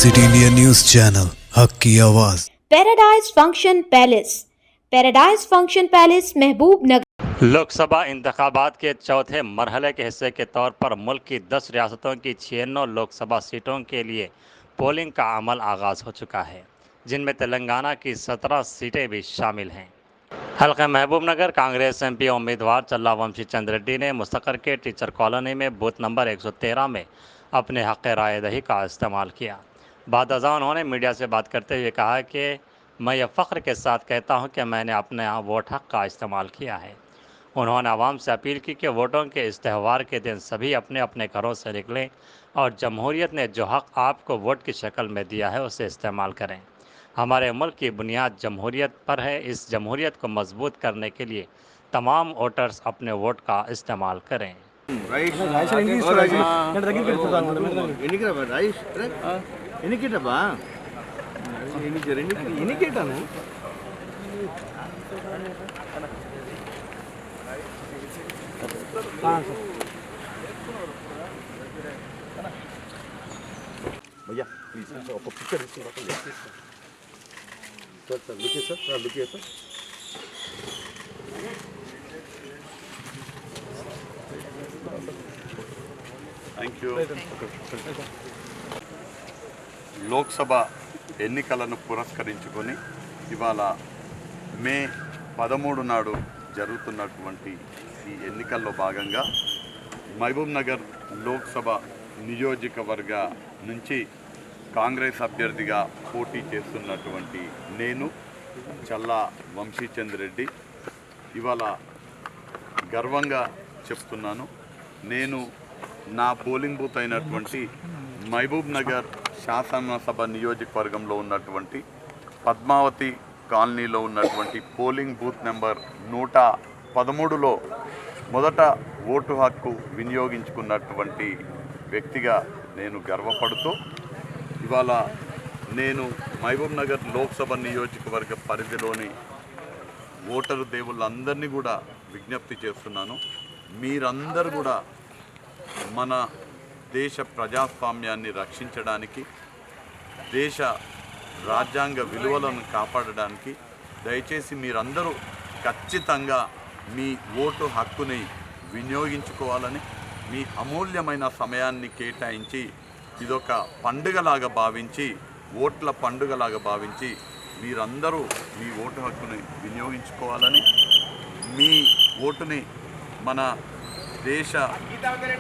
City India news channel हक की आवाज। पैराडाइज फंक्शन पैलेस महबूब नगर। लोकसभा इंतखाबात के चौथे मरहले के हिस्से के तौर पर मुल्क की 10 रियासतों की 96 लोकसभा सीटों के लिए पोलिंग का अमल आगाज़ हो चुका है, जिनमें तेलंगाना की 17 सीटें भी शामिल हैं। हल्का महबूब नगर कांग्रेस एमपी उम्मीदवार चल्ला वंशी चंद रेड्डी ने मुस्तकर के टीचर कॉलोनी में बूथ नंबर 113 में अपने हक़ राय दही का इस्तेमाल किया। बाद अज़ां उन्होंने मीडिया से बात करते हुए कहा कि मैं ये फ़ख्र के साथ कहता हूं कि मैंने अपने वोट हक़ का इस्तेमाल किया है। उन्होंने आवाम से अपील की कि वोटों के इस त्यौहार के दिन सभी अपने अपने घरों से निकलें और जमहूरियत ने जो हक़ आपको वोट की शक्ल में दिया है उसे इस्तेमाल करें। हमारे मुल्क की बुनियाद जमहूरियत पर है। इस जमहूरियत को मजबूत करने के लिए तमाम वोटर्स अपने वोट का इस्तेमाल करें। भैया प्लीज पिक्चर सर लिखिए सर థ్యాంక్ యూ। లోక్సభ ఎన్నికలను పురస్కరించుకొని ఇవాళ మే 13 నాడు జరుగుతున్నటువంటి ఈ ఎన్నికల్లో భాగంగా మహబూబ్ నగర్ లోక్సభ నియోజకవర్గ నుంచి కాంగ్రెస్ అభ్యర్థిగా పోటీ చేస్తున్నటువంటి నేను చల్లా వంశీచంద్ రెడ్డి ఇవాళ గర్వంగా చెప్తున్నాను, నేను నా పోలింగ్ బూత్ అయినటువంటి మహబూబ్ నగర్ శాసనసభ నియోజకవర్గంలో ఉన్నటువంటి పద్మావతి కాలనీలో ఉన్నటువంటి పోలింగ్ బూత్ నెంబర్ 113లో మొదట ఓటు హక్కు వినియోగించుకున్నటువంటి వ్యక్తిగా నేను గర్వపడుతూ ఇవాళ నేను మహబూబ్ నగర్ లోక్సభ నియోజకవర్గ పరిధిలోని ఓటరు దేవుళ్ళందరినీ కూడా విజ్ఞప్తి చేస్తున్నాను, మీరందరూ కూడా మన దేశ ప్రజాస్వామ్యాన్ని రక్షించడానికి, దేశ రాజ్యాంగ విలువలను కాపాడడానికి దయచేసి మీరందరూ ఖచ్చితంగా మీ ఓటు హక్కుని వినియోగించుకోవాలని, మీ అమూల్యమైన సమయాన్ని కేటాయించి ఇదొక పండుగలాగా భావించి, ఓట్ల పండుగలాగా భావించి మీరందరూ మీ ఓటు హక్కుని వినియోగించుకోవాలని, మీ ఓటుని మన దేశ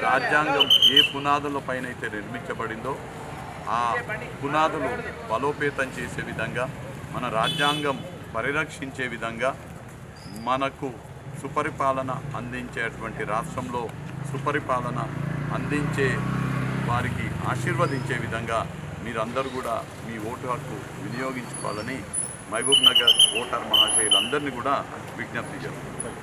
రాజ్యాంగం ఏ పునాదులపైన అయితే నిర్మించబడిందో ఆ పునాదులు బలోపేతం చేసే విధంగా, మన రాజ్యాంగం పరిరక్షించే విధంగా, మనకు సుపరిపాలన అందించేటువంటి రాష్ట్రంలో సుపరిపాలన అందించే వారికి ఆశీర్వదించే విధంగా మీరందరూ కూడా మీ ఓటు హక్కు వినియోగించుకోవాలని మహబూబ్ నగర్ ఓటర్ మహాశయులందరినీ కూడా విజ్ఞప్తి చేస్తున్నారు।